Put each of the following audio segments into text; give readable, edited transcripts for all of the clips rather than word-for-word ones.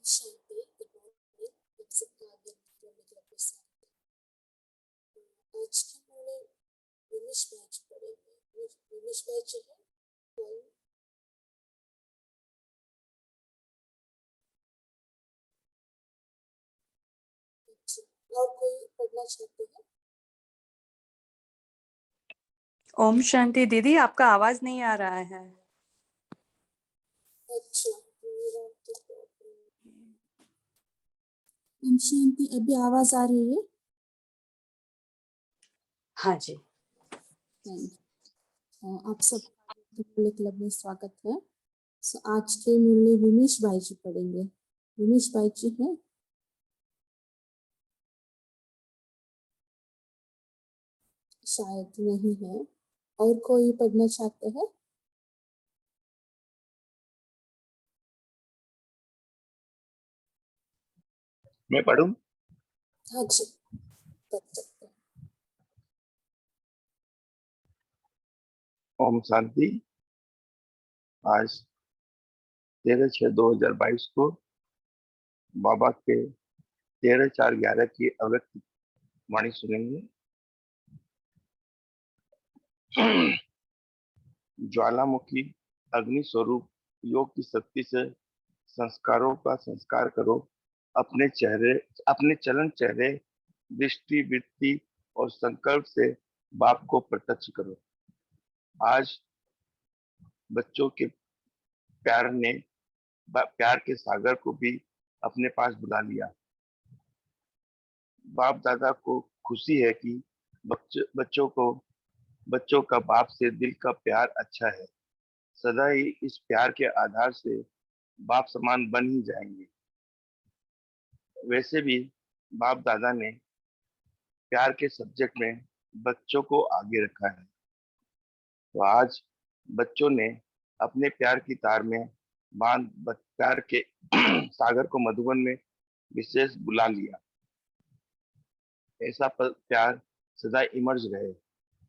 शांति, good morning. आप सबका आगे निकलने के लिए स्वागत है। आज की मॉर्निंग इंग्लिश बैच पढ़ेंगे। इंग्लिश बैच है कॉल। अच्छा, और कोई पढ़ना चाहते हैं? ओम शांति दीदी, आपका आवाज नहीं आ रहा है। अच्छा, मेरा तो ओम शांति, अभी आवाज आ रही है? हाँ जी। आप सब क्लब में स्वागत है। आज के मुरली विनीश भाई जी पढ़ेंगे। विनीश भाई जी है? शायद नहीं है। और कोई पढ़ना चाहते हैं? मैं पढ़ूं? हाँ जी, पढ़ सकते हैं। ओम शांति। आज 13/6/2022 को बाबा के 13/4/11 की अव्यक्त वाणी सुनेंगे। ज्वालामुखी अग्नि स्वरूप योग की शक्ति से संस्कारों का संस्कार करो। अपने चलन चेहरे, दृष्टि, वृत्ति और संकल्प से बाप को प्रत्यक्ष करो। आज बच्चों के प्यार ने प्यार के सागर को भी अपने पास बुला लिया। बाप दादा को खुशी है कि बच्चों का बाप से दिल का प्यार अच्छा है। सदा ही इस प्यार के आधार से बाप समान बन ही जाएंगे। वैसे भी बाप दादा ने प्यार के सब्जेक्ट में बच्चों को आगे रखा है। तो आज बच्चों ने अपने प्यार की तार में बांध प्यार के सागर को मधुबन में विशेष बुला लिया। ऐसा प्यार सदा इमर्ज रहे।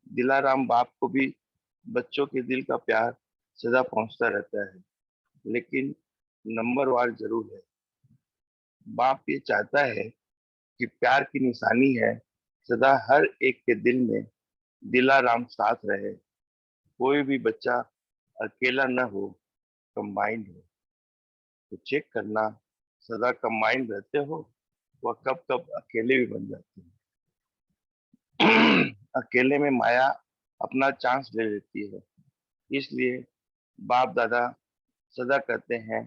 दिलाराम बाप को भी बच्चों के दिल का प्यार सदा पहुंचता रहता है, लेकिन नंबरवार जरूर है। बाप ये चाहता है कि प्यार की निशानी है सदा हर एक के दिल में दिलाराम साथ रहे। कोई भी बच्चा अकेला न हो, कंबाइंड हो। तो चेक करना सदा कंबाइंड रहते हो, वह कब कब अकेले भी बन जाते हैं। अकेले में माया अपना चांस ले लेती है। इसलिए बाप दादा सदा कहते हैं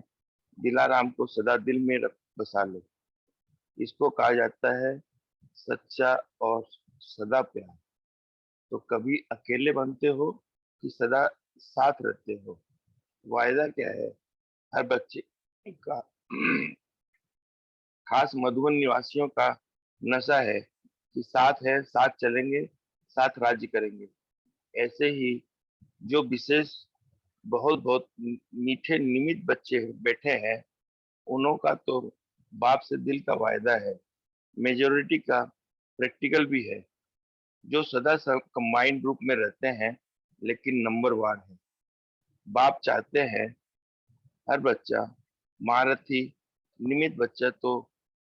दिलाराम को सदा दिल में बसा लो। इसको कहा जाता है सच्चा और सदा प्यार। तो कभी अकेले बनते हो कि सदा साथ रहते हो? वायदा क्या है हर बच्चे का? खास मधुबन निवासियों का नशा है कि साथ है, साथ चलेंगे, साथ राज्य करेंगे। ऐसे ही जो विशेष बहुत बहुत मीठे निमित बच्चे बैठे हैं, उन्हों का तो बाप से दिल का वायदा है। मेजोरिटी का प्रैक्टिकल भी है, जो सदा कंबाइंड रूप में रहते हैं, लेकिन नंबर वन है। बाप चाहते हैं हर बच्चा महारथी निमित बच्चा तो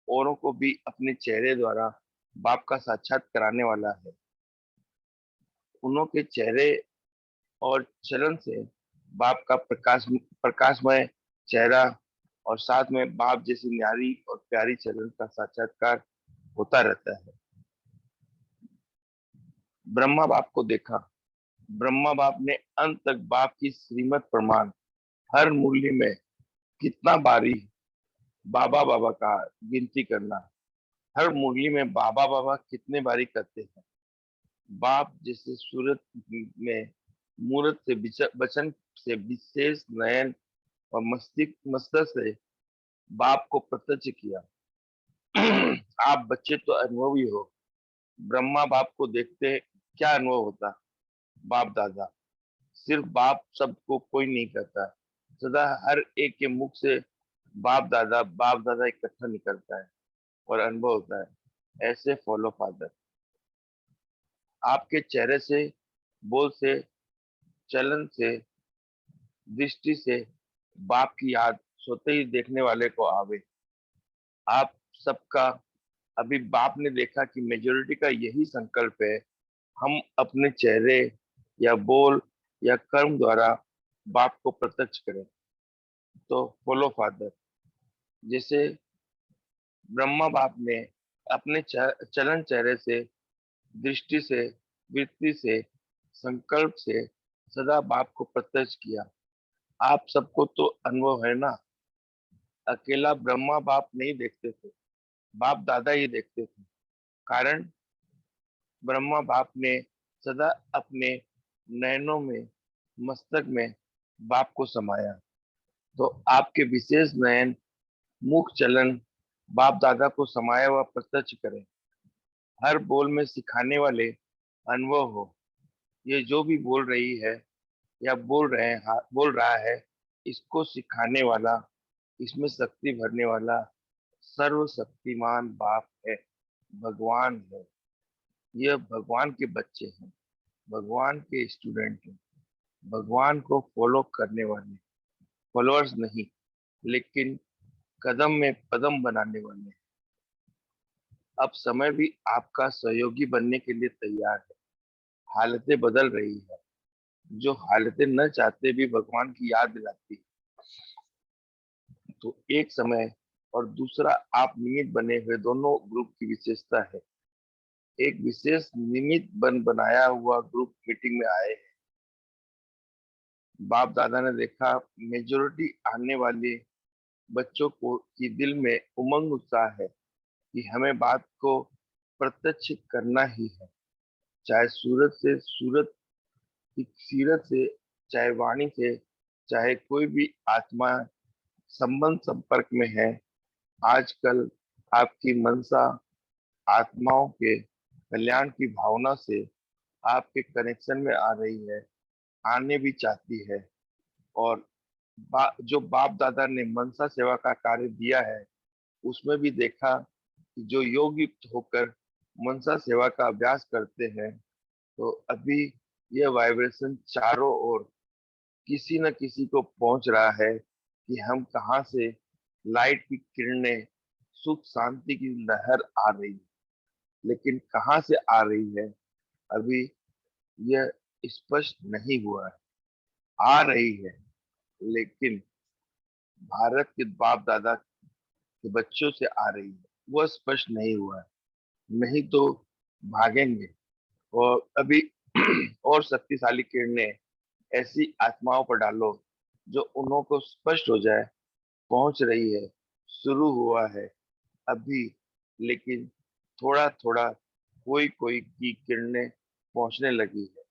औरों को भी अपने चेहरे द्वारा बाप का साक्षात कराने वाला है। उन्हों के चेहरे और चलन से बाप का प्रकाशमय चेहरा और साथ में बाप जैसी न्यारी और प्यारी चलन का साक्षात्कार होता रहता है। ब्रह्मा बाप को देखा। ब्रह्मा बाप ने अंत तक बाप की श्रीमत प्रमाण हर मूल्य में कितना बारी बाबा बाबा का गिनती करना। हर मुरली में बाबा बाबा कितने बारी करते हैं। बाप जैसे सूरत में मूर्त से वचन से विशेष नयन और मस्तक से बाप को प्रत्यक्ष किया। आप बच्चे तो अनुभवी हो। ब्रह्मा बाप को देखते क्या अनुभव होता? बाप दादा सिर्फ बाप सबको कोई नहीं कहता, सदा हर एक के मुख से बाप दादा इकट्ठा निकलता है और अनुभव होता है। ऐसे फॉलो फादर आपके चेहरे से, बोल से, चलन से, दृष्टि से बाप की याद सोते ही देखने वाले को आवे। आप सबका अभी बाप ने देखा कि मेजोरिटी का यही संकल्प है, हम अपने चेहरे या बोल या कर्म द्वारा बाप को प्रत्यक्ष करें। तो फॉलो फादर, जैसे ब्रह्मा बाप ने अपने चलन चेहरे से, दृष्टि से, वृत्ति से, संकल्प से सदा बाप को प्रत्यक्ष किया। आप सबको तो अनुभव है ना, अकेला ब्रह्मा बाप नहीं देखते थे, बाप दादा ही देखते थे। कारण ब्रह्मा बाप ने सदा अपने नयनों में, मस्तक में बाप को समाया। तो आपके विशेष नयन, मुख चलन बाप दादा को समाया हुआ प्रत्यक्ष करें। हर बोल में सिखाने वाले अनुभव हो। ये जो भी बोल रही है या बोल रहा है, इसको सिखाने वाला, इसमें शक्ति भरने वाला सर्वशक्तिमान बाप है, भगवान है। यह भगवान के बच्चे हैं, भगवान के स्टूडेंट हैं, भगवान को फॉलो करने वाले, फॉलोअर्स नहीं, लेकिन कदम में कदम बनाने वाले। अब समय भी आपका सहयोगी बनने के लिए तैयार है। हालतें बदल रही है, जो हालतें न चाहते भी भगवान की याद दिलाती है। तो एक समय और दूसरा आप निमित्त बने हुए दोनों ग्रुप की विशेषता है। एक विशेष निमित्त बनाया हुआ ग्रुप मीटिंग में आए हैं। बाप दादा ने देखा मेजोरिटी आने वाले बच्चों को की दिल में उमंग उत्साह है कि हमें बात को प्रत्यक्ष करना ही है, चाहे सूरत से सूरत की सीरत से, चाहे वाणी से, चाहे कोई भी आत्मा संबंध संपर्क में है। आजकल आपकी मनसा आत्माओं के कल्याण की भावना से आपके कनेक्शन में आ रही है, आने भी चाहती है। और जो बाप दादा ने मनसा सेवा का कार्य दिया है, उसमें भी देखा कि जो योग युक्त होकर मनसा सेवा का अभ्यास करते हैं, तो अभी यह वाइब्रेशन चारों ओर किसी न किसी को पहुंच रहा है कि हम कहाँ से लाइट की किरणें, सुख शांति की लहर आ रही है। लेकिन कहाँ से आ रही है, अभी यह स्पष्ट नहीं हुआ है। आ रही है, लेकिन भारत के बाप दादा के बच्चों से आ रही है, वह स्पष्ट नहीं हुआ है। नहीं तो भागेंगे। और अभी और शक्तिशाली किरणें ऐसी आत्माओं पर डालो जो उन्हों को स्पष्ट हो जाए, पहुंच रही है, शुरू हुआ है अभी। लेकिन थोड़ा थोड़ा कोई कोई की किरणें पहुंचने लगी है।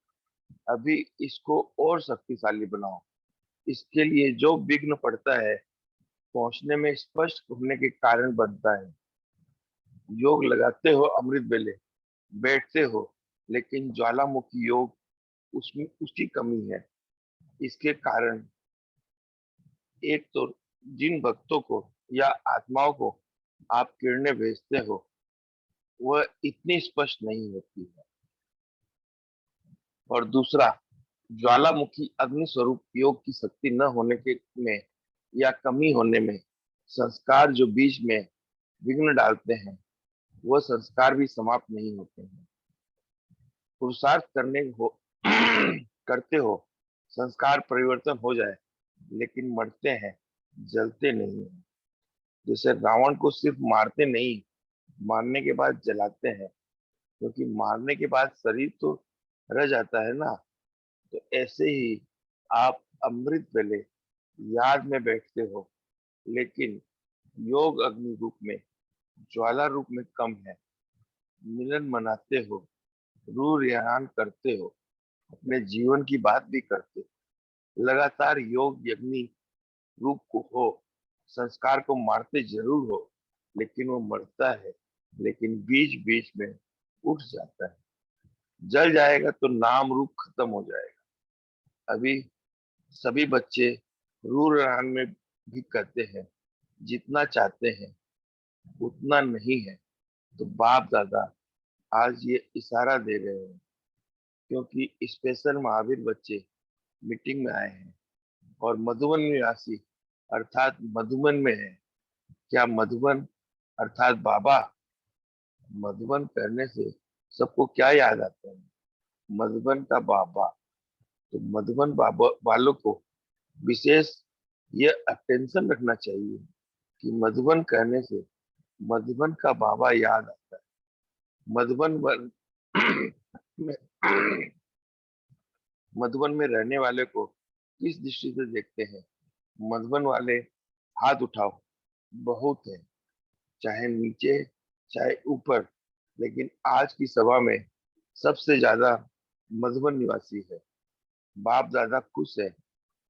अभी इसको और शक्तिशाली बनाओ। इसके लिए जो विघ्न पड़ता है, पहुंचने में स्पष्ट होने के कारण बनता है। योग लगाते हो अमृत वेले, बैठते हो, लेकिन ज्वालामुखी योग उसमें उसकी कमी है। इसके कारण एक तो जिन भक्तों को या आत्माओं को आप किरणें भेजते हो, वह इतनी स्पष्ट नहीं होती है। और दूसरा, ज्वालामुखी अग्नि स्वरूप योग की शक्ति न होने के में या कमी होने में संस्कार जो बीच में विघ्न डालते हैं, वह संस्कार भी समाप्त नहीं होते हैं। पुरुषार्थ करने हो करते हो, संस्कार परिवर्तन हो जाए, लेकिन मरते हैं, जलते नहीं है। जैसे रावण को सिर्फ मारते नहीं, मारने के बाद जलाते हैं, क्योंकि मारने के बाद शरीर तो रह जाता है ना। तो ऐसे ही आप अमृत वेले याद में बैठते हो, लेकिन योग अग्नि रूप में, ज्वाला रूप में कम है। मिलन मनाते हो, रूह रेहान करते हो, अपने जीवन की बात भी करते हो। लगातार योग यज्ञ रूप को हो, संस्कार को मारते जरूर हो, लेकिन वो मरता है, लेकिन बीच बीच में उठ जाता है। जल जाएगा तो नाम रूप खत्म हो जाएगा। अभी सभी बच्चे रूह रेहान में भी करते हैं, जितना चाहते हैं उतना नहीं है। तो बाप दादा आज ये इशारा दे रहे हैं, क्योंकि स्पेशल महावीर बच्चे मीटिंग में आए हैं और मधुबन निवासी अर्थात मधुबन में है। क्या मधुबन अर्थात बाबा। मधुबन करने से सबको क्या याद आता है? मधुबन का बाबा। तो मधुबन बाबा वालों को विशेष ये अटेंशन रखना चाहिए कि मधुबन करने से मधुबन का बाबा याद आता है। मधुबन में मधुबन में रहने वाले को किस दृष्टि से देखते हैं? मधुबन वाले हाथ उठाओ, बहुत है, चाहे नीचे चाहे ऊपर, लेकिन आज की सभा में सबसे ज्यादा मधुबन निवासी है। बाप दादा खुश है।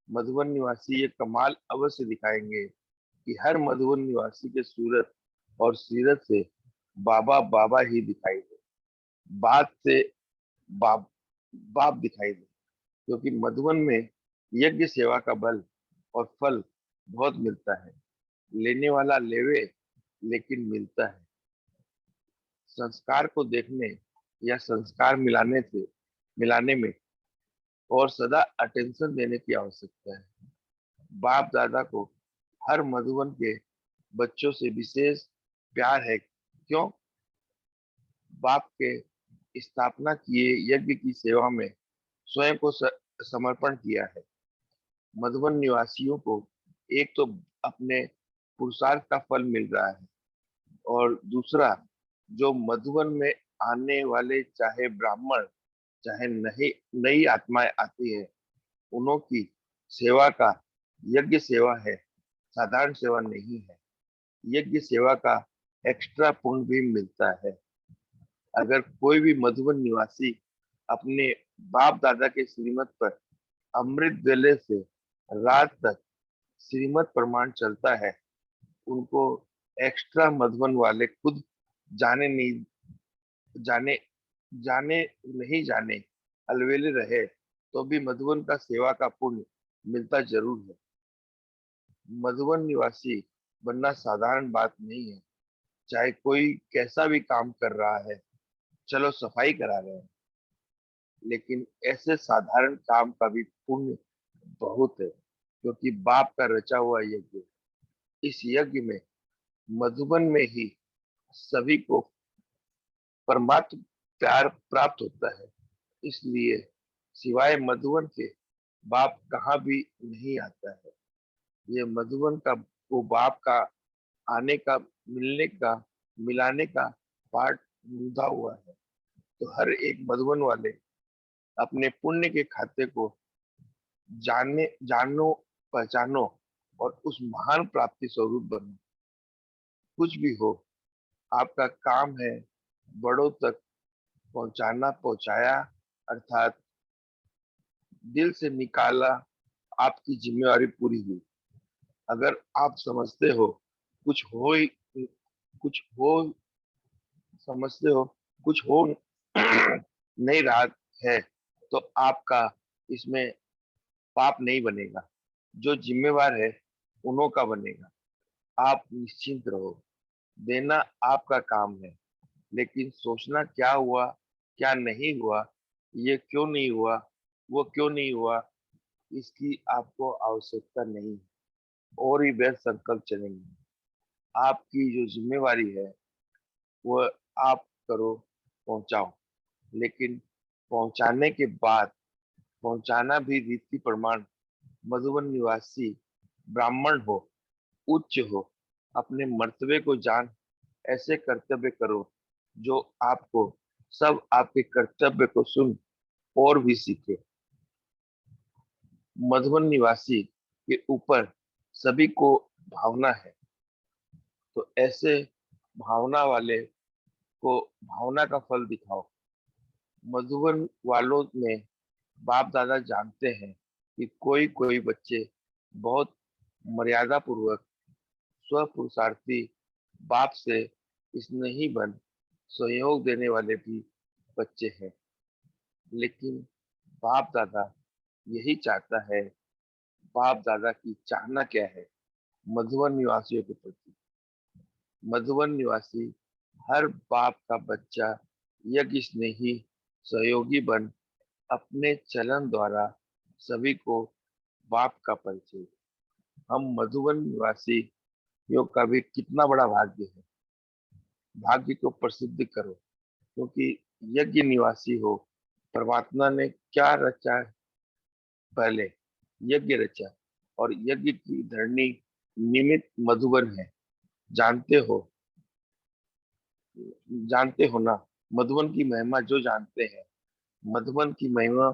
मधुबन निवासी ये कमाल अवश्य दिखाएंगे कि हर मधुबन निवासी के सूरत और सीरत से बाबा बाबा ही दिखाई दे, बात से बाप बाप दिखाई दे। क्योंकि मधुबन में यज्ञ सेवा का बल और फल बहुत मिलता है। लेने वाला लेवे, लेकिन मिलता है। संस्कार को देखने या संस्कार मिलाने में और सदा अटेंशन देने की आवश्यकता है। बाप दादा को हर मधुबन के बच्चों से विशेष प्यार है। क्यों? बाप के स्थापना किए यज्ञ की सेवा में स्वयं को समर्पण किया है। मधुबन निवासियों को एक तो अपने पुरुषार्थ का फल मिल रहा है, और दूसरा, जो मधुबन में आने वाले चाहे ब्राह्मण चाहे नई नई आत्माएं आती है, उन्हों की सेवा का यज्ञ सेवा है, साधारण सेवा नहीं है। यज्ञ सेवा का एक्स्ट्रा पुण्य भी मिलता है। अगर कोई भी मधुबन निवासी अपने बाप दादा के श्रीमत पर अमृत वेले से रात तक श्रीमत प्रमाण चलता है, उनको एक्स्ट्रा मधुबन वाले खुद जाने नहीं जाने जाने नहीं जाने अलवेले रहे तो भी मधुबन का सेवा का पुण्य मिलता जरूर है। मधुबन निवासी बनना साधारण बात नहीं है। चाहे कोई कैसा भी काम कर रहा है, चलो सफाई करा रहे हैं, लेकिन ऐसे साधारण काम का भी पुण्य बहुत है, क्योंकि बाप का रचा हुआ यज्ञ। इस यज्ञ में मधुबन में ही सभी को परमात्म प्यार प्राप्त होता है। इसलिए सिवाय मधुबन के बाप कहाँ भी नहीं आता है। ये मधुबन का वो बाप का आने का, मिलने का, मिलाने का पाठ बंधा हुआ है। तो हर एक मधुबन वाले अपने पुण्य के खाते को जानो, पहचानो और उस महान प्राप्ति स्वरूप बनो। कुछ भी हो, आपका काम है बड़ों तक पहुंचाया, अर्थात दिल से निकाला, आपकी जिम्मेवारी पूरी हुई। अगर आप समझते हो कुछ हो ही कुछ हो समझते हो कुछ हो नहीं रहा है, तो आपका इसमें पाप नहीं बनेगा। जो जिम्मेवार है उन्हों का बनेगा। आप निश्चिंत रहो। देना आपका काम है, लेकिन सोचना क्या हुआ क्या नहीं हुआ, ये क्यों नहीं हुआ, वो क्यों नहीं हुआ, इसकी आपको आवश्यकता नहीं है। और ही व्यर्थ संकल्प चलेंगे। आपकी जो जिम्मेवारी है वो आप करो, पहुंचाओ, लेकिन पहुंचाने के बाद पहुंचाना भी रीति प्रमाण। मधुबन निवासी ब्राह्मण हो, उच्च हो, अपने मर्तबे को जान ऐसे कर्तव्य करो जो आपको सब आपके कर्तव्य को सुन और भी सीखे। मधुबन निवासी के ऊपर सभी को भावना है, तो ऐसे भावना वाले को भावना का फल दिखाओ। मधुबन वालों में बाप दादा जानते हैं कि कोई कोई बच्चे बहुत मर्यादा पूर्वक स्वपुरुषार्थी बाप से स्नेही बन सहयोग देने वाले भी बच्चे हैं, लेकिन बाप दादा यही चाहता है। बाप दादा की चाहना क्या है मधुबन निवासियों के प्रति? मधुबन निवासी हर बाप का बच्चा यज्ञ स्नेही सहयोगी बन अपने चलन द्वारा सभी को बाप का परिचय। हम मधुबन निवासियों का भी कितना बड़ा भाग्य है भाग्य को प्रसिद्ध करो, क्योंकि यज्ञ निवासी हो। परमात्मा ने क्या रचा है? पहले यज्ञ रचा, और यज्ञ की धरनी निमित्त मधुबन है। जानते हो, जानते हो ना मधुबन की महिमा? जो जानते हैं मधुबन की महिमा,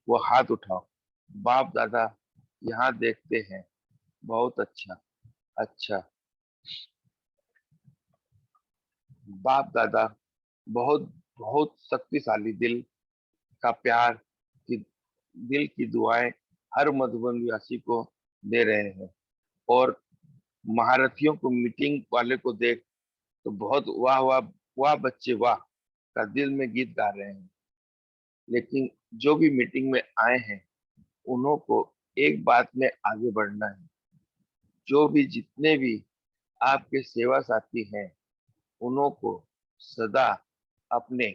वो हाथ उठाओ। बाप दादा यहाँ देखते हैं। बहुत अच्छा। अच्छा, बाप दादा बहुत बहुत शक्तिशाली दिल का प्यार की, दिल की दुआएं हर मधुबन वासी को दे रहे हैं। और महारथियों को, मीटिंग वाले को देख तो बहुत वाह वाह, वाह बच्चे वाह का दिल में गीत गा रहे हैं। लेकिन जो भी मीटिंग में आए हैं उन्हों को एक बात में आगे बढ़ना है। जो भी जितने भी आपके सेवा साथी हैं उन्हों को सदा अपने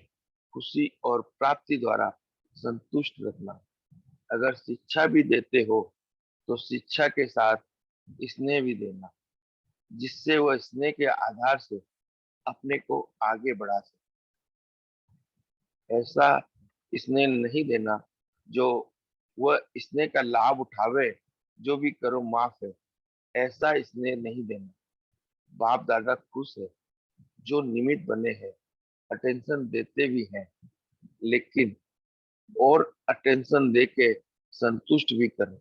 खुशी और प्राप्ति द्वारा संतुष्ट रखना। अगर शिक्षा भी देते हो तो शिक्षा के साथ स्नेह भी देना, जिससे वह स्नेह के आधार से अपने को आगे बढ़ा सके। ऐसा स्नेह नहीं देना जो वह स्नेह का लाभ उठावे, जो भी करो माफ है, ऐसा स्नेह नहीं देना। बाप दादा खुश है जो निमित्त बने हैं, अटेंशन देते भी हैं, लेकिन और अटेंशन देके संतुष्ट भी करें,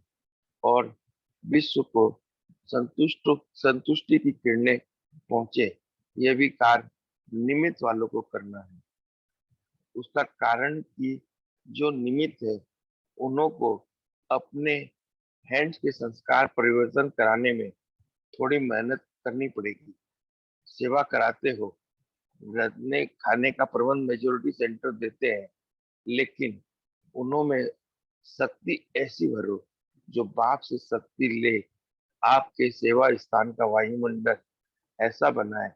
और विश्व को संतुष्टि की किरणें पहुंचे, यह भी कार्य निमित्त वालों को करना है। उसका कारण कि जो निमित्त है उन्हों को अपने हैंड्स के संस्कार परिवर्तन कराने में थोड़ी मेहनत करनी पड़ेगी। सेवा कराते हो, रहने खाने का प्रबंध मेजोरिटी सेंटर देते हैं, लेकिन उन्हों में शक्ति ऐसी भरो जो बाप से शक्ति ले। आपके सेवा स्थान का वायुमंडल ऐसा बनाए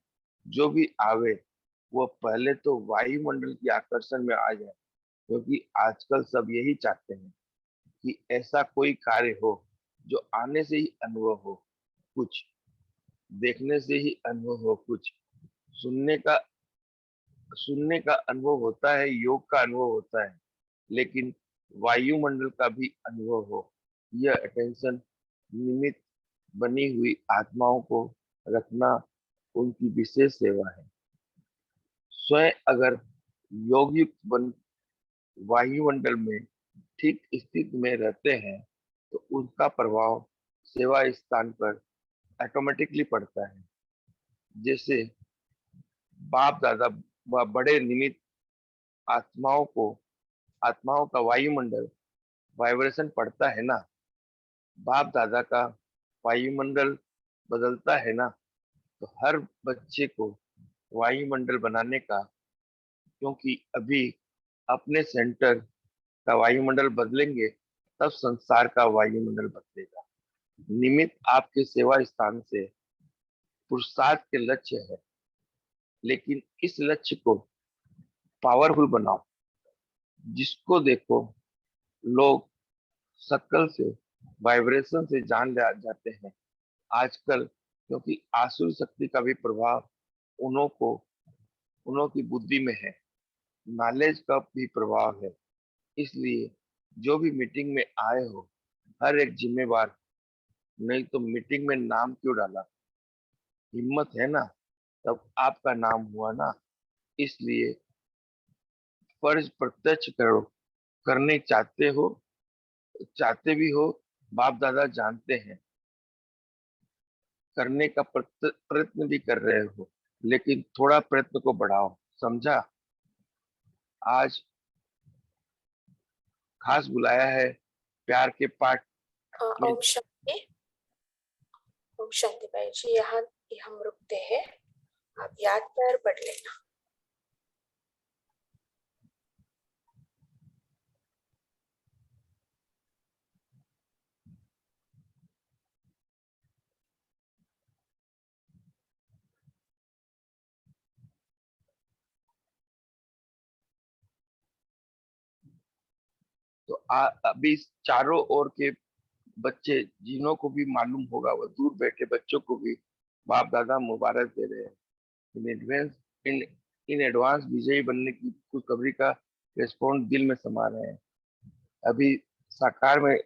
जो भी आवे वो पहले तो वायुमंडल के आकर्षण में आ जाए, क्योंकि आजकल सब यही चाहते हैं कि ऐसा कोई कार्य हो जो आने से ही अनुभव हो कुछ, देखने से ही अनुभव हो कुछ, सुनने का सुनने का अनुभव होता है, योग का अनुभव होता है, लेकिन वायुमंडल का भी अनुभव हो। यह अटेंशन निमित्त बनी हुई आत्माओं को रखना उनकी विशेष सेवा है। स्वयं अगर योगयुक्त बन वायुमंडल में ठीक स्थिति में रहते हैं तो उनका प्रभाव सेवा स्थान पर ऑटोमेटिकली पड़ता है। जैसे बाप दादा व बड़े निमित्त आत्माओं का वायुमंडल वाइब्रेशन पड़ता है ना, बाप दादा का वायुमंडल बदलता है ना, तो हर बच्चे को वायुमंडल बनाने का, क्योंकि अभी अपने सेंटर का वायुमंडल बदलेंगे तब संसार का वायुमंडल बदलेगा। निमित्त आपके सेवा स्थान से पुरुषार्थ के लक्ष्य है, लेकिन इस लक्ष्य को पावरफुल बनाओ। जिसको देखो लोग शक्ल से, वाइब्रेशन से जान जाते हैं आजकल, क्योंकि आसुरी शक्ति का भी प्रभाव उन्हों की बुद्धि में है, नॉलेज का भी प्रभाव है। इसलिए जो भी मीटिंग में आए हो हर एक जिम्मेवार, नहीं तो मीटिंग में नाम क्यों डाला? हिम्मत है ना तब आपका नाम हुआ ना। इसलिए फर्ज प्रत्यक्ष करो, करने चाहते भी हो, बाप दादा जानते हैं, करने का प्रयत्न भी कर रहे हो, लेकिन थोड़ा प्रयत्न को बढ़ाओ। समझा? आज खास बुलाया है प्यार के पाठ में। ओम शांति। ओम शांति भाई जी, यहाँ हम रुकते हैं, आप याद पर पढ़ लेना। तो अभी चारों ओर के बच्चे जिन्हों को भी मालूम होगा, वो दूर बैठे बच्चों को भी बाप दादा मुबारक दे रहे हैं in advance. In in advance विजयी बनने की खुशखबरी का रिस्पॉन्स दिल में समा रहे हैं। अभी साकार में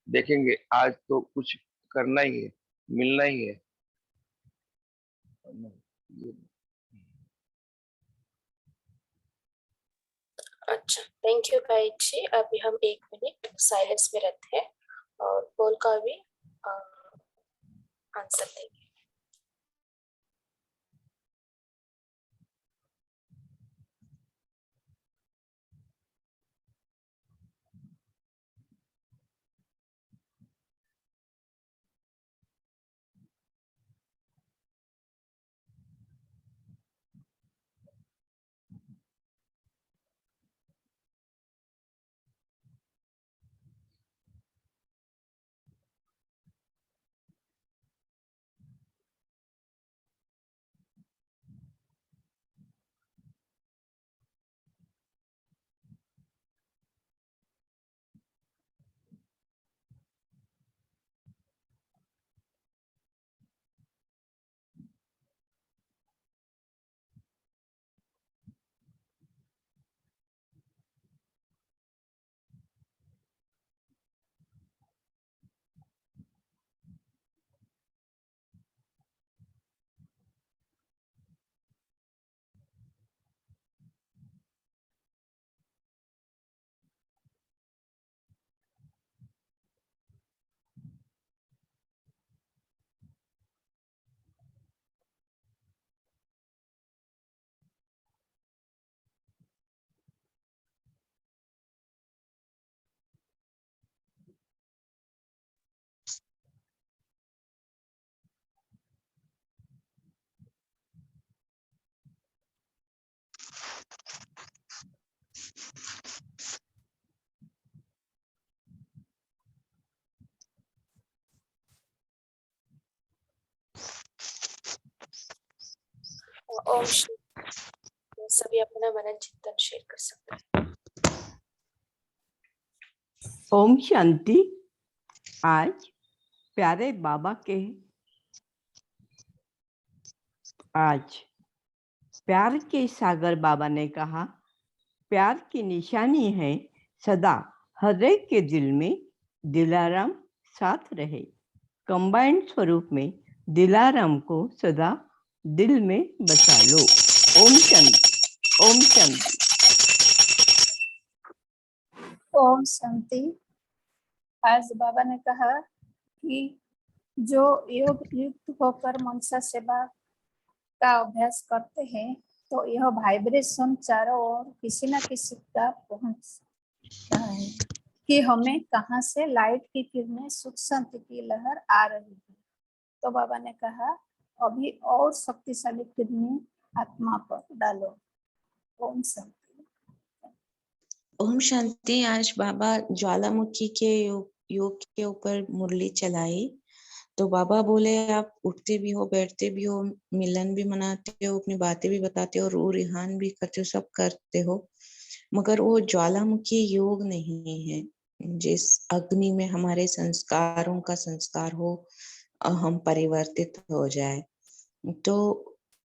देखेंगे, आज तो कुछ करना ही है, मिलना ही है। अच्छा, थैंक यू गाइड जी। अभी हम 1 मिनट साइलेंस में रहते हैं और पोल का भी आंसर देंगे। ओम सभी अपना मनन चिंतन शेयर कर सकते हैं। ओम शांति। आज प्यारे बाबा के प्यार के सागर बाबा ने कहा, प्यार की निशानी है सदा हर एक के दिल में दिलाराम साथ रहे। कंबाइंड स्वरूप में दिलाराम को सदा दिल में बसा लो। ओम शांति। ओम शांति। ओम शांति। आज बाबा ने कहा कि जो योग युक्त होकर मनसा सेवा का अभ्यास करते हैं तो यह वाइब्रेशन चारों ओर किसी न किसी का पहुंच रहा है कि हमें कहाँ से लाइट की किरणें सुख शांति की लहर आ रही है। तो बाबा ने कहा अभी और शक्तिशाली किरणें आत्मा पर डालो। ओम शांति। ओम शांति। आज बाबा ज्वालामुखी के योग के ऊपर मुरली चलाई। तो बाबा बोले, आप उठते भी हो, बैठते भी हो, मिलन भी मनाते हो, अपनी बातें भी बताते हो, रू रिहान भी करते हो, सब करते हो, मगर वो ज्वालामुखी योग नहीं है जिस अग्नि में हमारे संस्कारों का संस्कार हो, हम परिवर्तित हो जाए। तो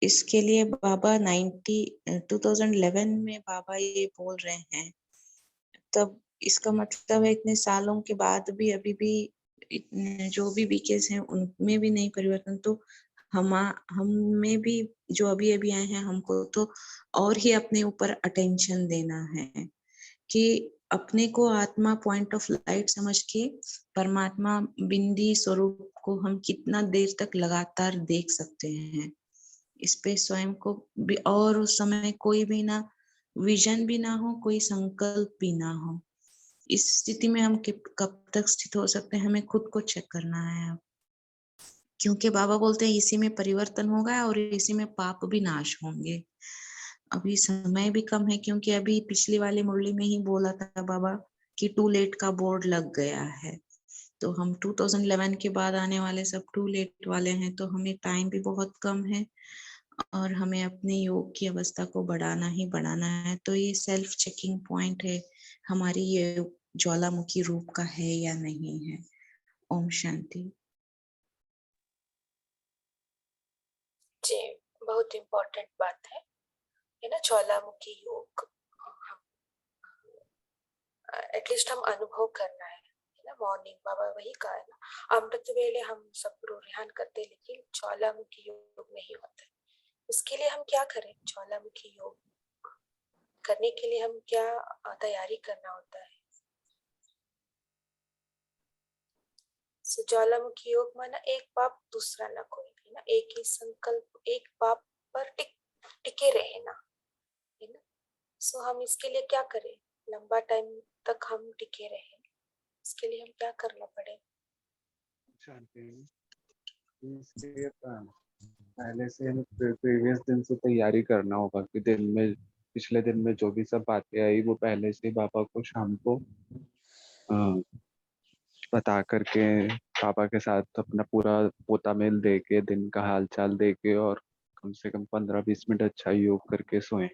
इसके लिए बाबा 2011 में बाबा ये बोल रहे हैं। तब इसका मतलब है इतने सालों के बाद भी अभी भी जो भी बीकेस हैं उनमें भी नहीं परिवर्तन, तो हम में भी जो अभी अभी आए हैं, हमको तो और ही अपने ऊपर अटेंशन देना है कि अपने को आत्मा पॉइंट ऑफ लाइट समझ के परमात्मा बिंदी स्वरूप को हम कितना देर तक लगातार देख सकते हैं। इस पे स्वयं को भी, और उस समय कोई भी ना विजन भी ना हो, कोई संकल्प भी ना हो। इस स्थिति में हम कब तक स्थित हो सकते हैं, हमें खुद को चेक करना है अब, क्योंकि बाबा बोलते हैं इसी में परिवर्तन होगा और इसी में पाप भी नाश होंगे। अभी समय भी कम है, क्योंकि अभी पिछली वाली मुरली में ही बोला था बाबा कि टू लेट का बोर्ड लग गया है। तो हम 2011 के बाद आने वाले सब टू लेट वाले हैं, तो हमें टाइम भी बहुत कम है और हमें अपने योग की अवस्था को बढ़ाना ही बढ़ाना है। तो ये सेल्फ चेकिंग पॉइंट है, हमारी ये ज्वालामुखी रूप का है या नहीं है। ओम शांति। जी, बहुत इम्पोर्टेंट बात है है ना, ज्वालामुखी योग हम एटलीस्ट हम अनुभव करना है ना। मॉर्निंग बाबा वही कहा है ना, अमृत वेले हम सब ध्यान करते हैं, लेकिन ज्वालामुखी योग नहीं होता है। उसके लिए हम क्या करें? ज्वालामुखी योग करने के लिए हम क्या तैयारी करना होता है? ज्वालामुखी योग माना एक पाप दूसरा ना कोई, है ना, एक ही संकल्प, एक पाप पर टिके रहे ना, है ना। सो हम इसके लिए क्या करें? लंबा टाइम तक हम टिके रहे, इसके लिए हम क्या करना पड़े? शांति इसके लिए पहले से प्रीवियस दिन से तैयारी करना होगा कि दिन में पिछले दिन में जो भी सब बातें आई वो पहले से बाबा को शाम को बता करके पापा के साथ अपना पूरा पोता मेल दे के दिन का हाल चाल दे के और कम से कम 15-20 मिनट अच्छा योग करके सोएं।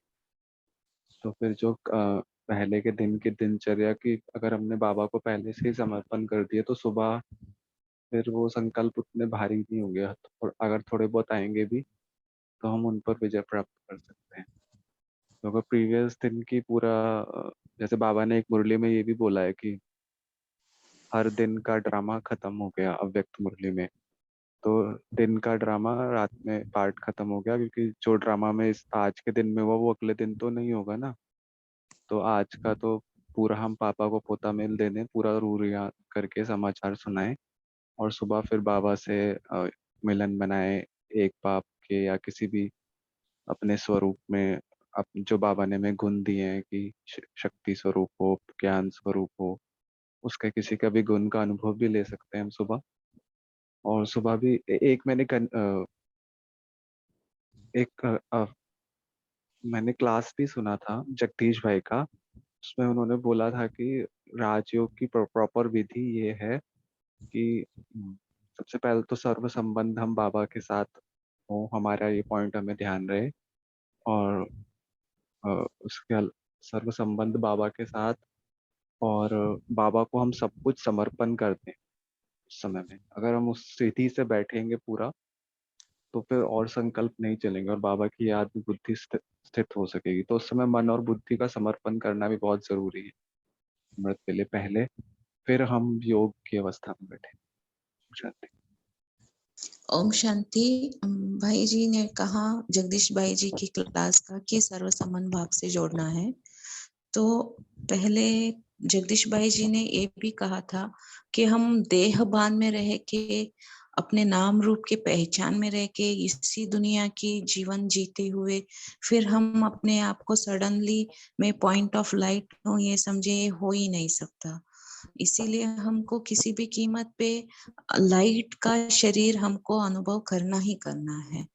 तो फिर जो पहले के दिन की दिनचर्या की अगर हमने बाबा को पहले से ही समर्पण कर दिया तो सुबह फिर वो संकल्प उतने भारी नहीं होंगे। तो अगर थोड़े बहुत आएंगे भी तो हम उन पर विजय प्राप्त कर सकते हैं। तो अगर प्रीवियस दिन की पूरा जैसे बाबा ने एक मुरली में ये भी बोला है कि हर दिन का ड्रामा खत्म हो गया अव्यक्त मुरली में। तो दिन का ड्रामा रात में पार्ट खत्म हो गया, क्योंकि जो ड्रामा में इस आज के दिन में हुआ वो अगले दिन तो नहीं होगा ना। तो आज का तो पूरा हम पापा को पोता मेल देने पूरा रूरिया करके समाचार सुनाए और सुबह फिर बाबा से मिलन बनाए एक बाप के या किसी भी अपने स्वरूप में। जो बाबा ने हमें गुण दिए हैं कि शक्ति स्वरूप हो, ज्ञान स्वरूप हो, उसके किसी का भी गुण का अनुभव भी ले सकते हैं हम सुबह। और सुबह भी एक एक मैंने क्लास भी सुना था जगदीश भाई का। उसमें उन्होंने बोला था कि राजयोग की प्रॉपर विधि ये है कि सबसे पहले तो सर्व संबंध हम बाबा के साथ हो, हमारा ये पॉइंट हमें ध्यान रहे। और उसके सर्व संबंध बाबा के साथ और बाबा को हम सब कुछ समर्पण कर दें। उस समय में अगर हम उस स्थिति से बैठेंगे पूरा तो फिर और संकल्प नहीं चलेंगे और बाबा की याद में बुद्धि स्थित हो सकेगी। तो उस समय मन और बुद्धि का समर्पण करना भी बहुत जरूरी है अमृत के लिए पहले, फिर हम योग की अवस्था में बैठे। शांति। ओम शांति। भाई जी ने कहा जगदीश भाई जी की क्लास का कि सर्व संबंध भाव से जोड़ना है। तो पहले जगदीश भाई जी ने ये भी कहा था कि हम देह बान में रह के अपने नाम रूप के पहचान में रह के इसी दुनिया की जीवन जीते हुए फिर हम अपने आप को सडनली मैं पॉइंट ऑफ लाइट हूँ ये समझे, ये हो ही नहीं सकता। इसीलिए हमको किसी भी कीमत पे लाइट का शरीर हमको अनुभव करना ही करना है।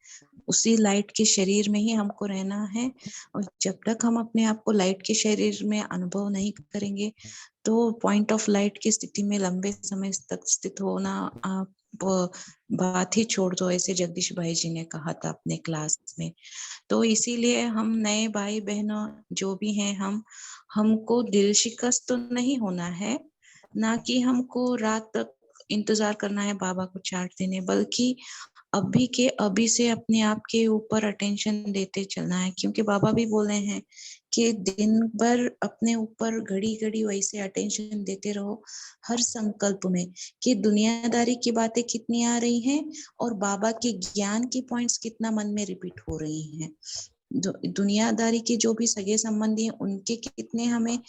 उसी लाइट के शरीर में ही हमको रहना है। और जब तक हम अपने आप को लाइट के शरीर में अनुभव नहीं करेंगे तो पॉइंट ऑफ लाइट की स्थिति में लंबे समय तक स्थित होना आप बात ही छोड़ दो, ऐसे जगदीश भाई जी ने कहा था अपने क्लास में। तो इसीलिए हम नए भाई बहनों जो भी हैं हमको दिल शिकस्त तो नहीं होना है, ना कि हमको रात तक इंतजार करना है बाबा को चार्ट देने, बल्कि अभी के अभी से अपने आप के ऊपर अटेंशन देते चलना है। क्योंकि बाबा भी बोले हैं कि दिन भर अपने ऊपर घड़ी घड़ी वैसे अटेंशन देते रहो हर संकल्प में कि दुनियादारी की बातें कितनी आ रही हैं और बाबा के ज्ञान की पॉइंट्स कितना मन में रिपीट हो रही हैं। दुनियादारी के जो भी सगे संबंधी हैं उनके कितने हमें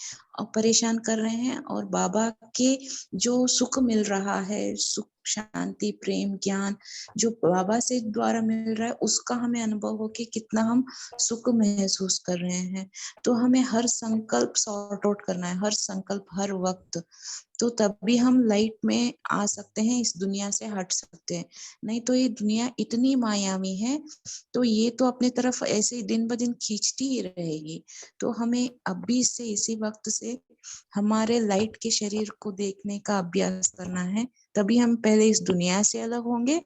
परेशान कर रहे हैं और बाबा के जो सुख मिल रहा है, सुख शांति प्रेम ज्ञान जो बाबा से द्वारा मिल रहा है उसका हमें अनुभव हो कि कितना हम सुख महसूस कर रहे हैं। तो हमें हर संकल्प सॉर्ट आउट करना है, हर संकल्प हर वक्त। तो तभी हम लाइट में आ सकते हैं, इस दुनिया से हट सकते हैं। नहीं तो ये दुनिया इतनी मायावी है तो ये तो अपने तरफ ऐसे ही दिन ब दिन खींचती ही रहेगी। तो हमें अभी से इसी वक्त से हमारे लाइट के शरीर को देखने का अभ्यास करना है। तभी हम पहले इस दुनिया से अलग होंगे,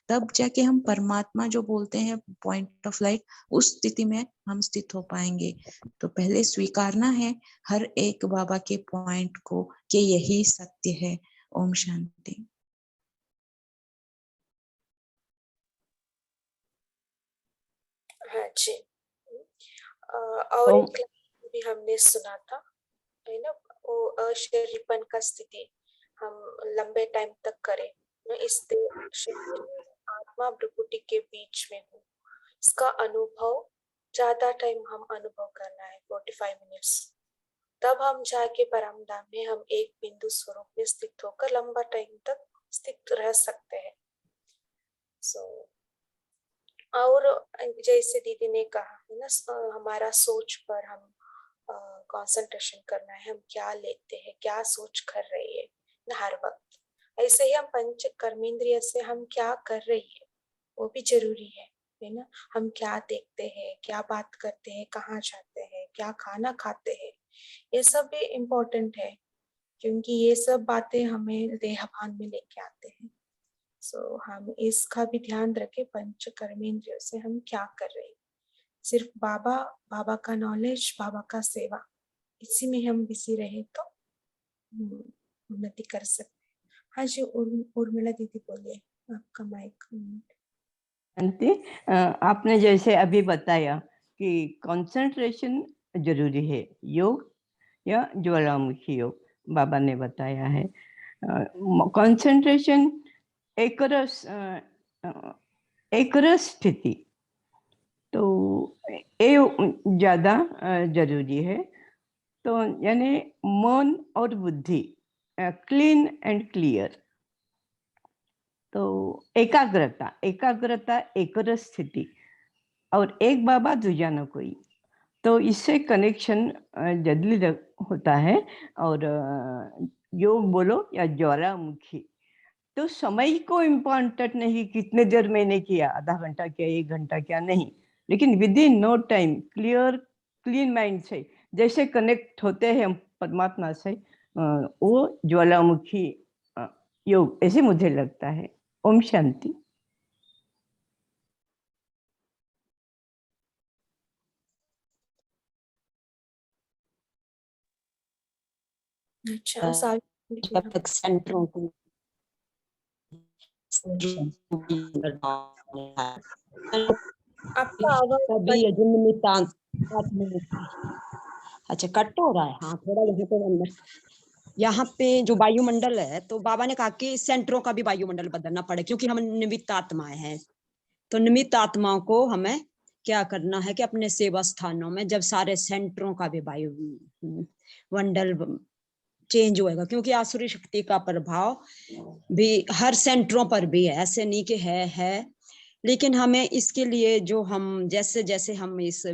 तब जाके हम परमात्मा जो बोलते हैं पॉइंट ऑफ लाइट उस स्थिति में हम स्थित हो पाएंगे। तो पहले स्वीकारना है हर एक बाबा के पॉइंट को कि यही सत्य है। ओम शांति। हाँ जी। और ओम एक क्लास भी हमने सुना था, है ना, वो अशरीरपन का स्थिति हम लंबे टाइम तक करें, इस शरीर आत्मा भ्रुकुटी के बीच में हो, इसका अनुभव ज्यादा टाइम हम अनुभव करना है, 45 मिनट्स। तब हम जाके परम धाम में हम एक बिंदु स्वरूप में स्थित होकर लंबा टाइम तक स्थित रह सकते हैं। और जैसे दीदी ने कहा है ना, हमारा सोच पर हम कंसंट्रेशन करना है, हम क्या लेते हैं, क्या सोच कर रही है ना हर वक्त। ऐसे ही हम पंच कर्मेंद्रिय से हम क्या कर रही है वो भी जरूरी है ना। हम क्या देखते हैं, क्या बात करते हैं, कहाँ जाते हैं, क्या खाना खाते हैं, ये सब भी इम्पोर्टेंट है, क्योंकि ये सब बातें हमें देहभान में लेके आते हैं। हम इसका भी ध्यान रखें, पंच कर्मेंद्रियों से हम क्या कर रहे हैं। सिर्फ बाबा का नॉलेज, बाबा का सेवा, इसी में हम बिजी रहे तो उन्नति कर सकते हैं। हाँ जी, उर्मिला दीदी बोलिए, आपका माइक। शांति, आपने जैसे अभी बताया कि कंसंट्रेशन जरूरी है, योग या ज्वालामुखी योग बाबा ने बताया है। कंसंट्रेशन एकरस स्थिति, तो ये ज्यादा जरूरी है। तो यानी मन और बुद्धि क्लीन एंड क्लियर, तो एकाग्रता एकरस स्थिति, और एक बाबा दूजा न कोई, तो इससे कनेक्शन जल्दी होता है। और योग बोलो या ज्वालामुखी, तो समय को इम्पोर्टेंट नहीं, कितने देर मैंने किया, आधा घंटा किया, 1 घंटा किया, नहीं, लेकिन within no time clean mind से जैसे कनेक्ट होते हैं हम परमात्मा से, वो ज्वालामुखी योग ऐसे मुझे लगता है। ओम शांति। अच्छा, जब तक सेंटरों को आपका आवाज तभी ये जो निमित्तांत अच्छा कट हो रहा है। हाँ थोड़ा यहाँ पे अंदर, यहाँ पे जो वायुमंडल है, तो बाबा ने कहा कि सेंटरों का भी वायुमंडल बदलना पड़े, क्योंकि हम निमित्त आत्माएं हैं। तो निमित्त आत्माओं को हमें क्या करना है कि अपने सेवा स्थानों में जब सारे सेंटरों का भी वायुमंडल चेंज होएगा, क्योंकि आसुरी शक्ति का प्रभाव भी हर सेंटरों पर भी है, ऐसे नहीं कि है, लेकिन हमें इसके लिए जो हम जैसे जैसे हम इस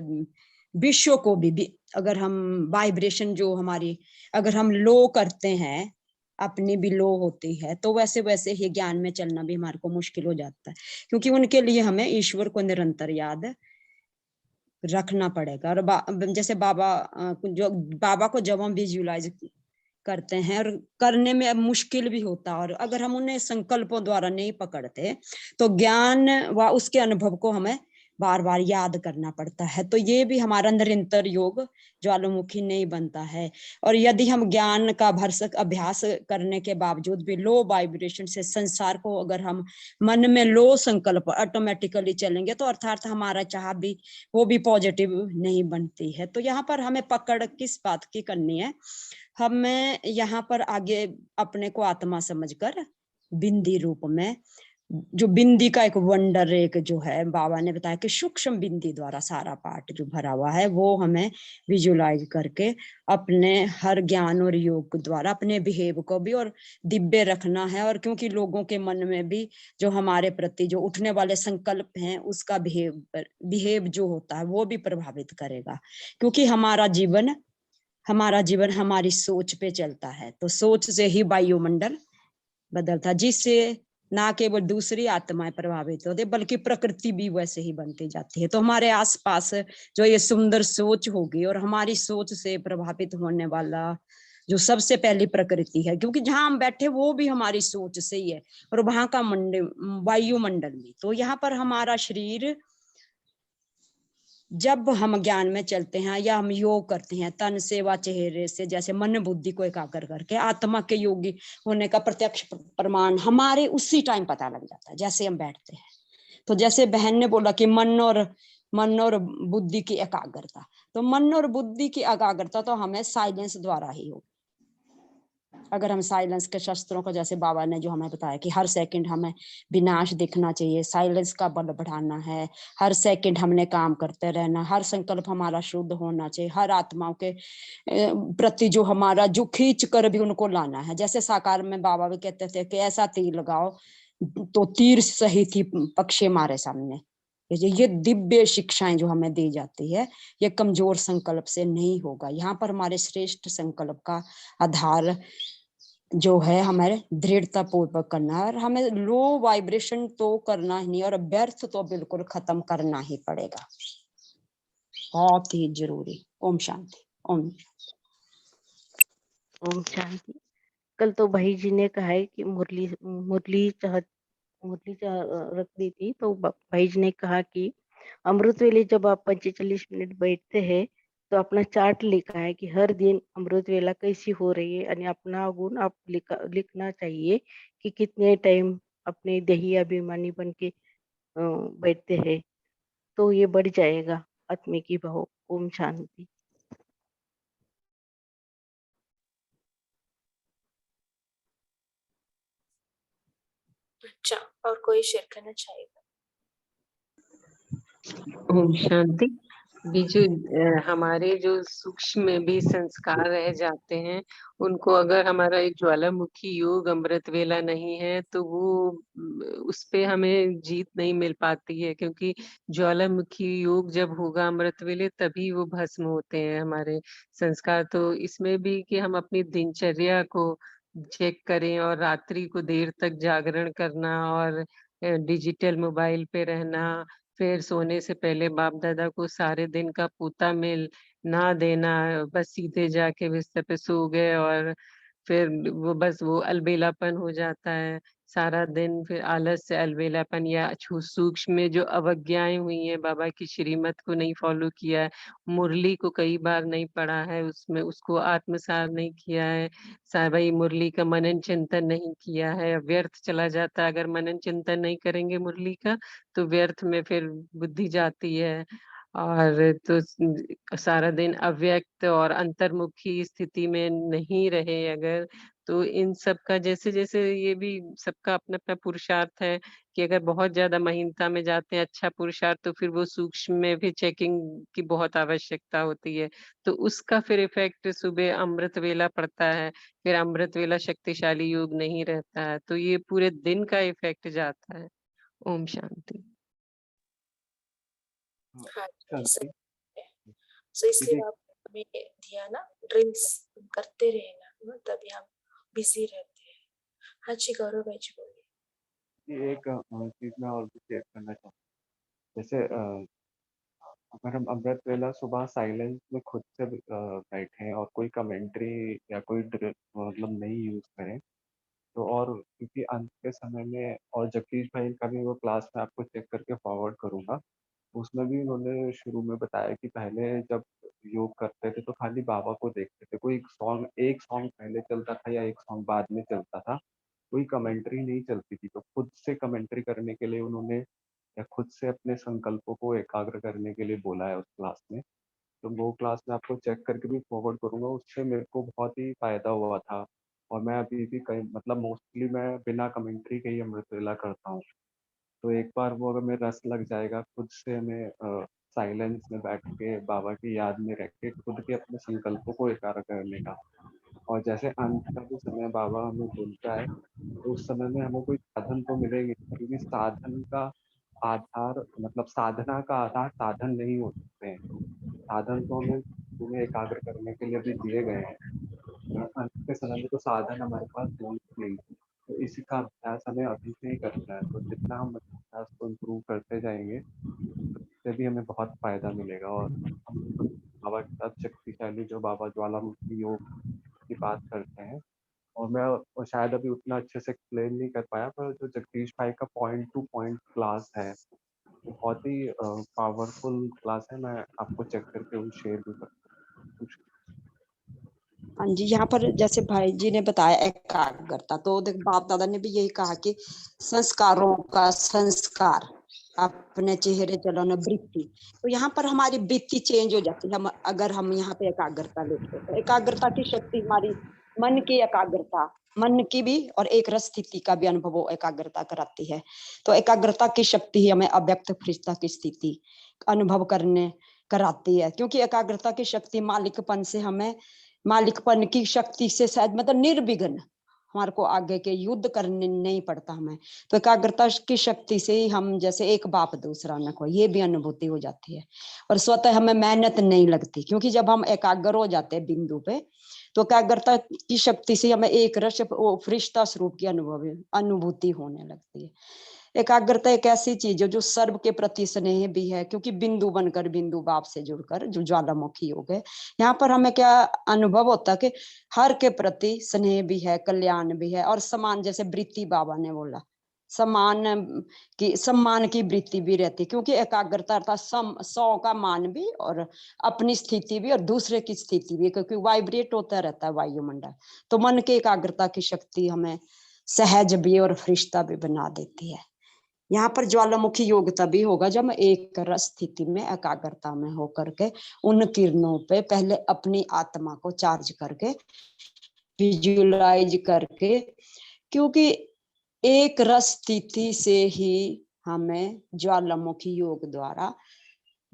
विश्व को भी अगर हम वाइब्रेशन जो हमारी अगर हम लो करते हैं, अपनी भी लो होती है, तो वैसे वैसे ही ज्ञान में चलना भी हमारे को मुश्किल हो जाता है, क्योंकि उनके लिए हमें ईश्वर को निरंतर याद रखना पड़ेगा। और जैसे बाबा को जब हम विजुअलाइज करते हैं और करने में अब मुश्किल भी होता है, और अगर हम उन्हें संकल्पों द्वारा नहीं पकड़ते तो ज्ञान व उसके अनुभव को हमें बार बार याद करना पड़ता है। तो ये भी हमारा निरंतर योग ज्वालामुखी नहीं बनता है। और यदि हम ज्ञान का भरसक अभ्यास करने के बावजूद भी लो वाइब्रेशन से संसार को अगर हम मन में लो संकल्प ऑटोमेटिकली चलेंगे, तो अर्थात हमारा चाह भी वो भी पॉजिटिव नहीं बनती है। तो यहाँ पर हमें पकड़ किस बात की करनी है, हमें यहाँ पर आगे अपने को आत्मा समझकर बिंदी रूप में, जो बिंदी का एक वंडर एक जो है बाबा ने बताया कि सूक्ष्म बिंदी द्वारा सारा पाठ जो भरा हुआ है, वो हमें विजुअलाइज करके अपने हर ज्ञान और योग द्वारा अपने बिहेव को भी और दिव्य रखना है। और क्योंकि लोगों के मन में भी जो हमारे प्रति जो उठने वाले संकल्प हैं, उसका बिहेव जो होता है वो भी प्रभावित करेगा, क्योंकि हमारा जीवन हमारी सोच पे चलता है। तो सोच से ही वायुमंडल बदलता, जिससे ना केवल दूसरी आत्माएं प्रभावित होती बल्कि प्रकृति भी वैसे ही बनती जाती है। तो हमारे आसपास जो ये सुंदर सोच होगी, और हमारी सोच से प्रभावित होने वाला जो सबसे पहली प्रकृति है, क्योंकि जहां हम बैठे वो भी हमारी सोच से ही है, और वहां का वायुमंडल भी। तो यहाँ पर हमारा शरीर जब हम ज्ञान में चलते हैं या हम योग करते हैं तन सेवा चेहरे से, जैसे मन बुद्धि को एकाग्र करके आत्मा के योगी होने का प्रत्यक्ष प्रमाण हमारे उसी टाइम पता लग जाता है जैसे हम बैठते हैं। तो जैसे बहन ने बोला कि मन और मन और बुद्धि की एकाग्रता। तो मन और बुद्धि की एकाग्रता तो हमें साइलेंस द्वारा ही हो। अगर हम साइलेंस के शस्त्रों को, जैसे बाबा ने जो हमें बताया कि हर सेकंड हमें विनाश दिखना चाहिए, साइलेंस का बल बढ़ाना है, हर सेकंड हमने काम करते रहना, हर संकल्प हमारा शुद्ध होना चाहिए, हर आत्माओं के प्रति जो हमारा जो खींच कर भी उनको लाना है। जैसे साकार में बाबा भी कहते थे कि ऐसा तीर लगाओ तो तीर सहित ही पक्षी मारे सामने। ये दिव्य शिक्षाएं जो हमें दी जाती है, ये कमजोर संकल्प से नहीं होगा। यहाँ पर हमारे श्रेष्ठ संकल्प का आधार जो है हमारे दृढ़ता पूर्वक करना है, और हमें लो वाइब्रेशन तो करना ही नहीं, और व्यर्थ तो बिल्कुल खत्म करना ही पड़ेगा, बहुत ही जरूरी। ओम शांति। ओम ओम शांति। कल तो भाई जी ने कहा है कि मुरली मुरली रख दी थी, तो भाई जी ने कहा कि अमृत वेले जब आप 45 मिनट बैठते हैं तो अपना चार्ट लिखा है कि हर दिन अमृत वेला कैसी हो रही है, और अपना गुण आप लिखना चाहिए कि कितने टाइम अपने देही अभिमानी बन के बैठते हैं, तो ये बढ़ जाएगा आत्मिकी भाव। ओम शांति। अच्छा, और कोई शेयर करना चाहेगा? ओम शांति। बीजू हमारे जो सूक्ष्म भी संस्कार रह जाते हैं, उनको अगर हमारा एक ज्वालामुखी योग अमृत वेला नहीं है तो वो उस पे हमें जीत नहीं मिल पाती है, क्योंकि ज्वालामुखी योग जब होगा अमृत वेले तभी वो भस्म होते हैं हमारे संस्कार। तो इसमें भी कि हम अपनी दिनचर्या को चेक करें, और रात्रि को देर तक जागरण करना, और डिजिटल मोबाइल पे रहना, फिर सोने से पहले बाप दादा को सारे दिन का पूता मिल ना देना, बस सीधे जाके बिस्तर पे सो गए, और फिर वो बस वो अलबेलापन हो जाता है सारा दिन, फिर आलस से अलबेलापन, या सूक्ष्म में जो अवज्ञाएं हुई हैं, बाबा की श्रीमत को नहीं फॉलो किया है, मुरली को कई बार नहीं पढ़ा है, उसमें उसको आत्मसात नहीं किया है, भाई मुरली का मनन चिंतन नहीं किया है, व्यर्थ चला जाता है। अगर मनन चिंतन नहीं करेंगे मुरली का तो व्यर्थ में फिर बुद्धि जाती है, और तो सारा दिन अव्यक्त और अंतर्मुखी स्थिति में नहीं रहे अगर, तो इन सब का जैसे जैसे ये भी सबका अपना अपना पुरुषार्थ है कि अगर बहुत ज्यादा महीनता में जाते हैं अच्छा पुरुषार्थ, तो फिर वो सूक्ष्म में भी चेकिंग की बहुत आवश्यकता होती है, तो उसका फिर इफेक्ट सुबह अमृत वेला पड़ता है, फिर अमृत वेला शक्तिशाली योग नहीं रहता है, तो ये पूरे दिन का इफेक्ट जाता है। ओम शांति। हाँ, शांति। सो इसलिए दीदी, आप हमें दिया ना, ड्रिल्स करते रहना, तभी हम बिजी रहते हैं। हाँ जी, गौरव भाई जी बोलिए। ये एक चीज मैं और भी शेयर करना चाहूँ। जैसे अगर हम अमृत वेला सुबह साइलेंस में खुद से बैठे और कोई कमेंट्री या कोई मतलब नहीं यूज करें, तो और क्योंकि अंत के समय में, और जगदीश भाई का भी वो क्लास में आपको चेक करके फॉरवर्ड करूंगा, उसमें भी उन्होंने शुरू में बताया कि पहले जब योग करते थे तो खाली बाबा को देखते थे, कोई एक सॉन्ग पहले चलता था या एक सॉन्ग बाद में चलता था, कोई कमेंट्री नहीं चलती थी, तो खुद से कमेंट्री करने के लिए उन्होंने, या खुद से अपने संकल्पों को एकाग्र करने के लिए बोला है उस क्लास में। तो वो क्लास में आपको चेक करके भी फॉरवर्ड करूंगा, उससे मेरे को बहुत ही फायदा हुआ था, और मैं अभी भी कहीं मतलब मोस्टली मैं बिना कमेंट्री के ही अमृत वेला करता हूँ। तो एक बार वो अगर मेरा रस लग जाएगा, खुद से मैं साइलेंस में बैठ के बाबा की याद में रह के खुद के अपने संकल्पों को एकाग्र करने का, और जैसे अंत का जो समय बाबा हमें बोलता है, तो उस समय में हमें कोई साधन तो मिलेंगे, क्योंकि साधन का आधार मतलब साधना का आधार साधन नहीं हो सकते हैं। साधन तो हमें उन्हें एकाग्र करने के लिए भी दिए गए हैं, अंत के समय में तो साधन हमारे पास होंगे नहीं, तो इसी का अभ्यास हमें अभी से ही करना है। तो जितना हम अभ्यास को इम्प्रूव करते जाएंगे, तो उससे भी हमें बहुत फायदा मिलेगा, और हम बाबा के साथ शक्तिशाली जो बाबा ज्वालामुखी योग की बात करते हैं, और मैं और शायद अभी उतना अच्छे से एक्सप्लेन नहीं कर पाया, पर जो जगदीश भाई का पॉइंट टू पॉइंट क्लास है, वो बहुत ही पावरफुल क्लास है। मैं आपको चेक करके वो शेयर भी कर। हाँ जी, यहाँ पर जैसे भाई जी ने बताया एकाग्रता, तो देख बाप दादा ने भी यही कहा कि संस्कारों का संस्कार अपने चेहरे चलाना वृत्ति। तो यहाँ पर हमारी वृत्ति चेंज हो जाती है। हम अगर हम यहाँ पे एकाग्रता लेते हैं तो एकाग्रता की शक्ति हमारी मन की एकाग्रता, मन की भी और एक रस स्थिति का भी अनुभव वो एकाग्रता कराती है। तो एकाग्रता की शक्ति ही हमें अव्यक्त फरिश्ता की स्थिति अनुभव करने कराती है, क्योंकि एकाग्रता की शक्ति मालिकपन से हमें, मालिकपन की शक्ति से शायद मतलब निर्विघ्न हमारे को आगे के युद्ध करने नहीं पड़ता हमें। तो एकाग्रता की शक्ति से ही हम जैसे एक बाप दूसरा न कोई, ये भी अनुभूति हो जाती है। और स्वतः हमें मेहनत नहीं लगती, क्योंकि जब हम एकाग्र हो जाते हैं बिंदु पे, तो एकाग्रता की शक्ति से हमें एक रस फरिश्ता स्वरूप की अनुभूति होने लगती है। एकाग्रता एक ऐसी चीज है जो सर्व के प्रति स्नेह भी है, क्योंकि बिंदु बनकर बिंदु बाप से जुड़कर जो ज्वालामुखी योग है, यहाँ पर हमें क्या अनुभव होता है कि हर के प्रति स्नेह भी है, कल्याण भी है, और समान, जैसे वृत्ति बाबा ने बोला, सम्मान की वृत्ति भी रहती है, क्योंकि एकाग्रता अर्थात सौ का मान भी और अपनी स्थिति भी और दूसरे की स्थिति भी, क्योंकि वाइब्रेट होता रहता है वायुमंडल। तो मन की एकाग्रता की शक्ति हमें सहज भी और फरिश्ता भी बना देती है। यहाँ पर ज्वालामुखी योग तभी होगा जब हम एक रस स्थिति में एकाग्रता में होकर के उन किरणों पे पहले अपनी आत्मा को चार्ज करके विजुअलाइज करके, क्योंकि एक रस स्थिति से ही हमें ज्वालामुखी योग द्वारा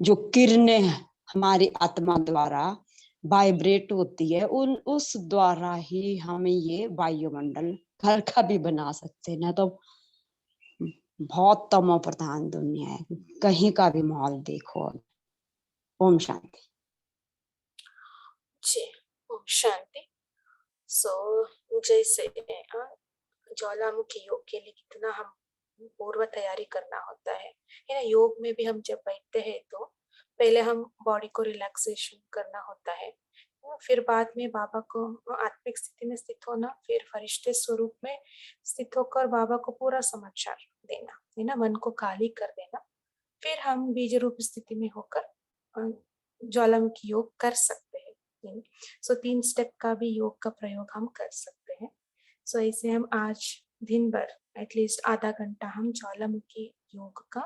जो किरणें हमारी आत्मा द्वारा वाइब्रेट होती है, उस द्वारा ही हमें ये वायुमंडल घर का भी बना सकते हैं। ना तो बहुत तमो प्रधान दुनिया है, कहीं का भी माहौल देखो। ओम शांति। जी, ओम शांति। जैसे ज्वालामुखी योग के लिए कितना हम पूर्व तैयारी करना होता है ना। योग में भी हम जब बैठते हैं तो पहले हम बॉडी को रिलैक्सेशन करना होता है, फिर बाद में बाबा को आत्मिक स्थिति में स्थित होना, फिर फरिश्ते स्वरूप में स्थित होकर बाबा को पूरा समाचार देना है ना, मन को खाली कर देना, फिर हम बीज रूप स्थिति में होकर ज्वालामुखी योग कर सकते हैं। 3 स्टेप का भी योग का प्रयोग हम कर सकते हैं। ऐसे हम आज दिन भर एटलीस्ट आधा घंटा हम ज्वालामुखी योग का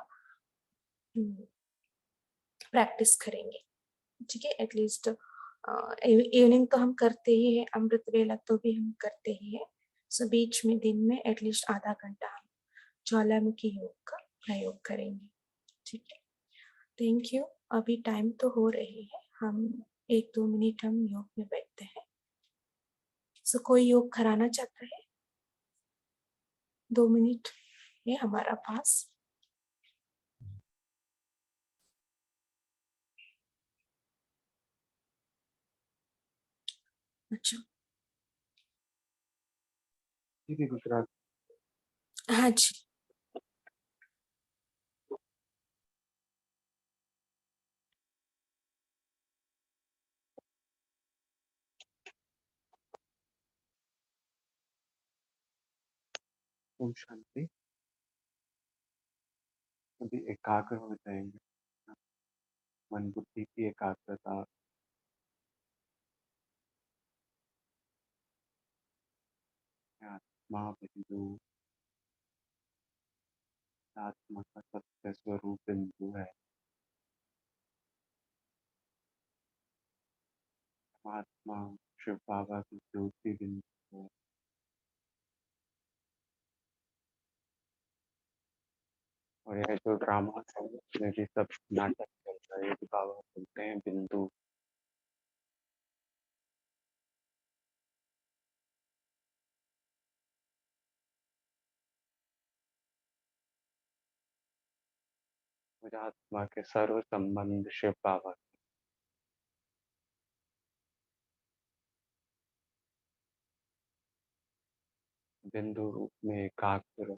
प्रैक्टिस करेंगे, ठीक है। एटलीस्ट इवनिंग तो हम करते ही है, अमृत वेला तो भी हम करते ही है। बीच में दिन में एटलीस्ट आधा घंटा हम ज्वालामुखी योग का प्रयोग करेंगे, ठीक है। Thank you. अभी टाइम तो हो रही है, हम 1-2 मिनट हम योग में बैठते हैं। कोई योग कराना चाहता है? 2 मिनट है हमारा पास। अच्छा, ठीक है गुजरात। हाँ जी। ओम शांति। अभी एकाग्र हो जाएंगे, मन बुद्धि की एकाग्रता, आत्मा बिंदु, आत्मा का सत्य स्वरूप बिंदु है, आत्मा शिव बाबा की ज्योति बिंदु है। और यह जो ड्रामा है उसमें भी सब नाटक चल रहा है, बाबा बोलते हैं बिंदु। मुझे आत्मा के सर्व संबंध शिव बाबा, बिंदु रूप में एकाग्र,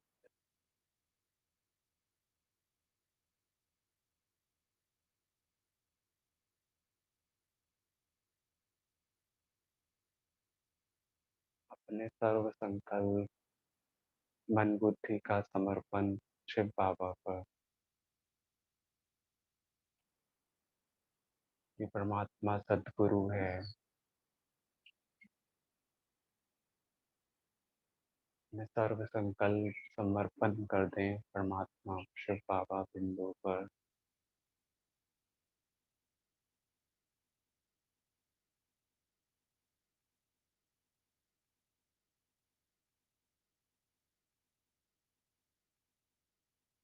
अपने सर्व संकल्प मन बुद्धि का समर्पण शिव बाबा पर। ये परमात्मा सद्गुरु है, अपने सर्व संकल्प समर्पण कर दें परमात्मा शिव बाबा बिंदु पर।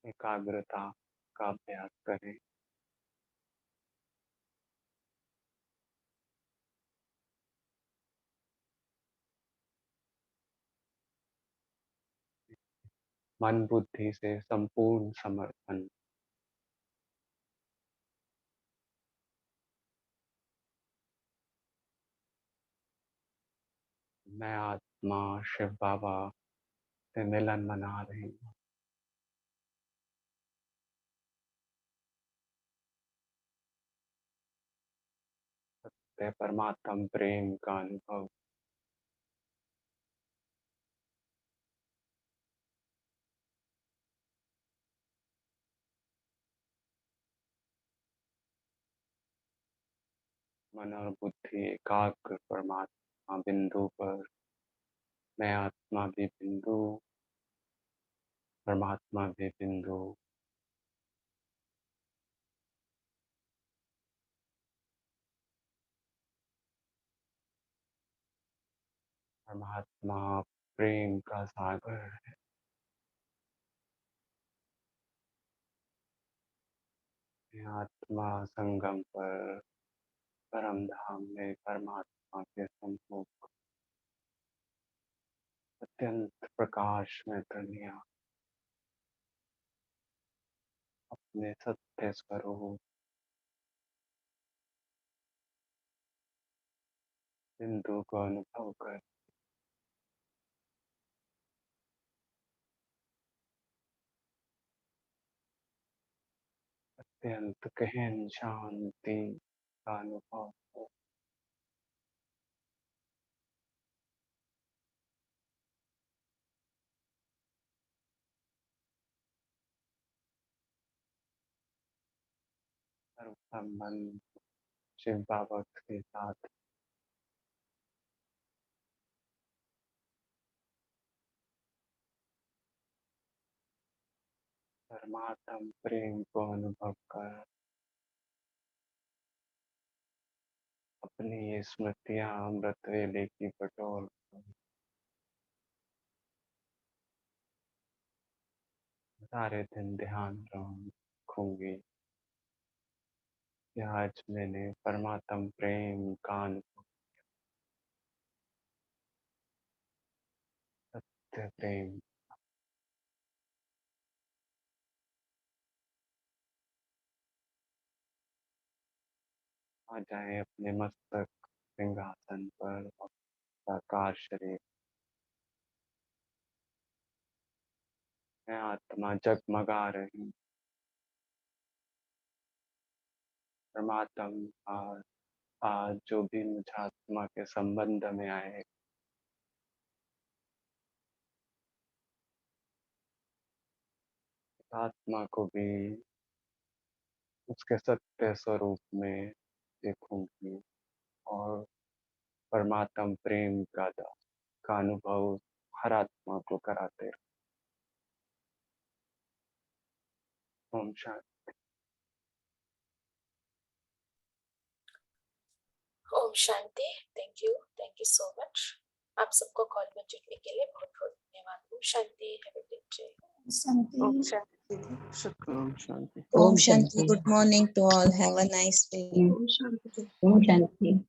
एकाग्रता का अभ्यास करें। मन बुद्धि से संपूर्ण समर्पण। मैं आत्मा शिव बाबा से मिलन मना रही हूँ। सत्य परमात्म प्रेम का अनुभव। मन और बुद्धि एकाग्र परमात्मा बिंदु पर। मैं आत्मा भी बिंदु, परमात्मा भी बिंदु। परमात्मा प्रेम का सागर है। मैं आत्मा संगम पर परम धाम में परमात्मा के सम्मुख अत्यंत प्रकाश में दुनिया अपने सत्य स्वरूप बिंदु को अनुभव कर अत्यंत गहन शांति का अनुभव हो। सर्व संबंध शिव बाबा के साथ परमात्म प्रेम को अनुभव कर अपनी ये स्मृतियां अमृत वेले की बटोर सारे दिन ध्यान रखूंगी कि आज मैंने परमात्म प्रेम का अनुभव, सत्य प्रेम। आ जाए अपने मस्तक सिंहासन पर और साकार शरीर। मैं आत्मा जगमगा रही हूँ। परमात्मा आज जो भी मुझे आत्मा के संबंध में आए आत्मा को भी उसके सत्य स्वरूप में देखूंगी और परमात्म प्रेम का अनुभव हर आत्मा को कराते रहो। ओम शांति। ओम शांति। Thank you so much. आप सबको कॉल में जुड़ने के लिए बहुत बहुत धन्यवाद। ओम शांति। Have a good day. शांति। ओम शांति दीदी। शुक्र। Om Shanti. Om Shanti. Good morning to all. Have a nice day. Om Shanti.